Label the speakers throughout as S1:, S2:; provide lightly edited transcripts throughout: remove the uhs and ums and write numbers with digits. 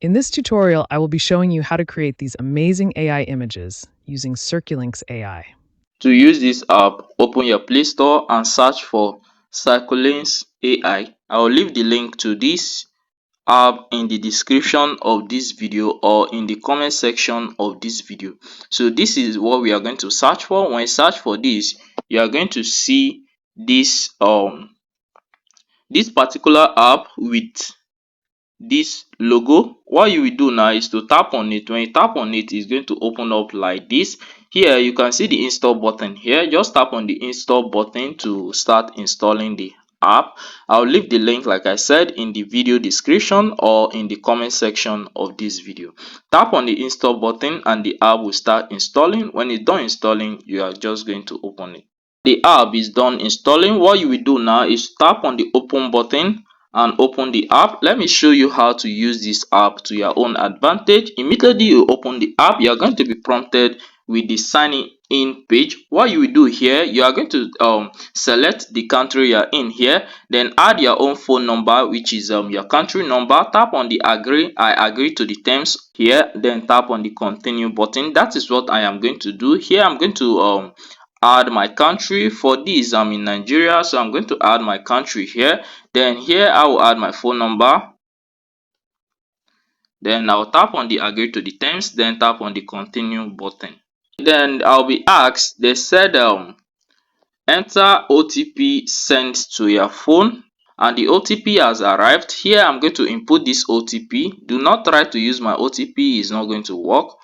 S1: In this tutorial, I will be showing you how to create these amazing AI images using Circulinx AI.
S2: To use this app, open your Play Store and search for Circulinx AI. I will leave the link to this app in the description of this video or in the comment section of this video. So this is what we are going to search for. When you search for this, you are going to see this particular app with this logo. What you will do now is to tap on it. When you tap on it, it's going to open up like this. Here you can see the install button here. Just tap on the install button to start installing the app. I'll leave the link, like I said, in the video description or in the comment section of this video. Tap on the install button and the app will start installing. When it's done installing, you are just going to open it. The app is done installing. What you will do now is tap on the open button and open the app. Let me show you how to use this app to your own advantage. Immediately you open the app, you are going to be prompted with the signing in page. What you will do here, you are going to select the country you are in here, then add your own phone number, which is your country number. Tap on the agree, I agree to the terms here, then tap on the continue button. That is what I am going to do here. I'm going to add my country. For this, I'm in Nigeria, so I'm going to add my country here. Then here I will add my phone number. Then I'll tap on the agree to the terms, then tap on the continue button. Then I'll be asked, they said enter OTP sent to your phone, and the OTP has arrived. Here I'm going to input this OTP. Do not try to use my OTP, it's not going to work.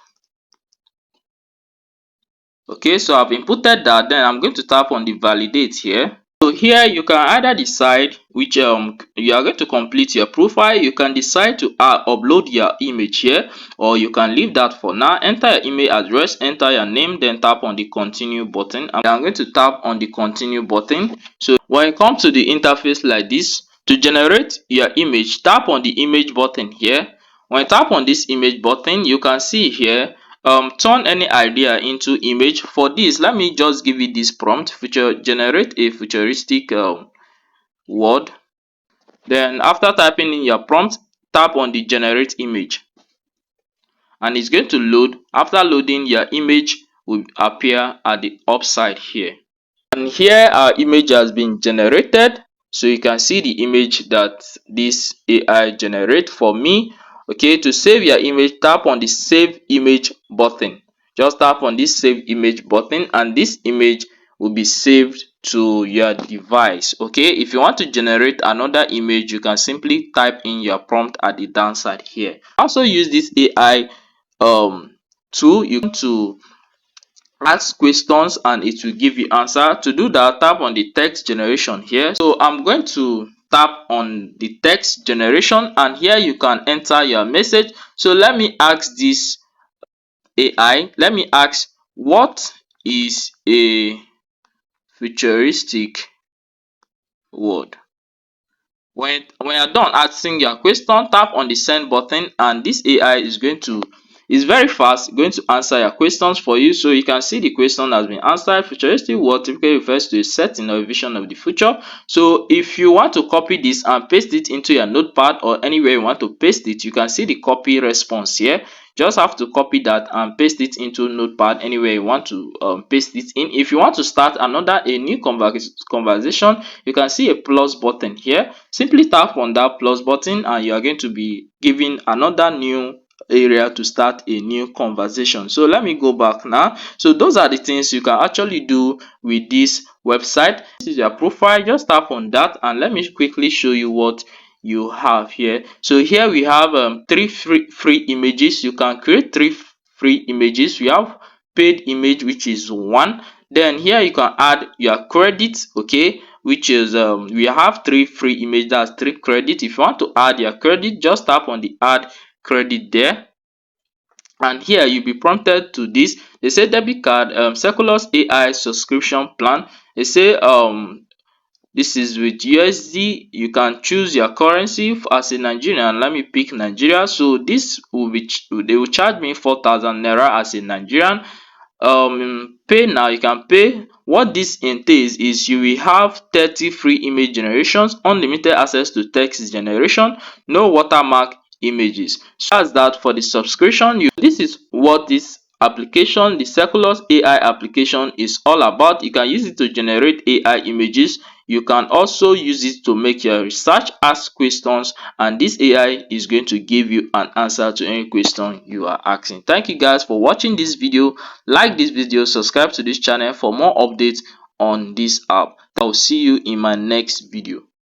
S2: Okay, so I've inputted that. Then I'm going to tap on the validate here. So here you can either decide which you are going to complete your profile. You can decide to upload your image here, or you can leave that for now. Enter your email address, enter your name, then tap on the continue button. I'm going to tap on the continue button. So when it comes to the interface like this, to generate your image, tap on the image button here. When you tap on this image button, you can see here turn any idea into image. For this, let me just give it this prompt: generate a futuristic word. Then after typing in your prompt, tap on the generate image and it's going to load. After loading, your image will appear at the upside here, and here our image has been generated. So you can see the image that this AI generate for me. Okay, to save your image, tap on the save image button. Just tap on this save image button and this image will be saved to your device. Okay, if you want to generate another image, you can simply type in your prompt at the downside here. Also use this AI tool. You can to ask questions and it will give you answer. To do that, tap on the text generation here. So I'm going to tap on the text generation and here you can enter your message. So let me ask this AI, let me ask, what is a futuristic word? When you're done asking your question, tap on the send button and this AI is going to, it's very fast, going to answer your questions for you. So you can see the question has been answered. Futuristic word typically refers to a setting or a vision of the future. So if you want to copy this and paste it into your notepad or anywhere you want to paste it, you can see the copy response here. Just have to copy that and paste it into notepad anywhere you want to paste it in. If you want to start a new conversation, you can see a plus button here. Simply tap on that plus button and you are going to be given another new area to start a new conversation. So let me go back now. So those are the things you can actually do with this website. This is your profile. Just tap on that and let me quickly show you what you have here. So here we have three free images. You can create three free images. We have paid image, which is 1. Then here you can add your credits, okay, which is we have 3 free images, that's 3 credit. If you want to add your credit, just tap on the add credit there and here you'll be prompted to this. They say debit card, Circulinx AI subscription plan. They say this is with USD. You can choose your currency as a Nigerian. Let me pick Nigeria. So this will be, they will charge me 4,000 naira as a Nigerian. Pay now, you can pay. What this entails is you will have 30 free image generations, unlimited access to text generation, no watermark images. So as that for the subscription, this is what this application, the Circulinx AI application, is all about. You can use it to generate AI images. You can also use it to make your research, ask questions, and this AI is going to give you an answer to any question you are asking. Thank you guys for watching this video. Like this video, subscribe to this channel for more updates on this app. I'll see you in my next video.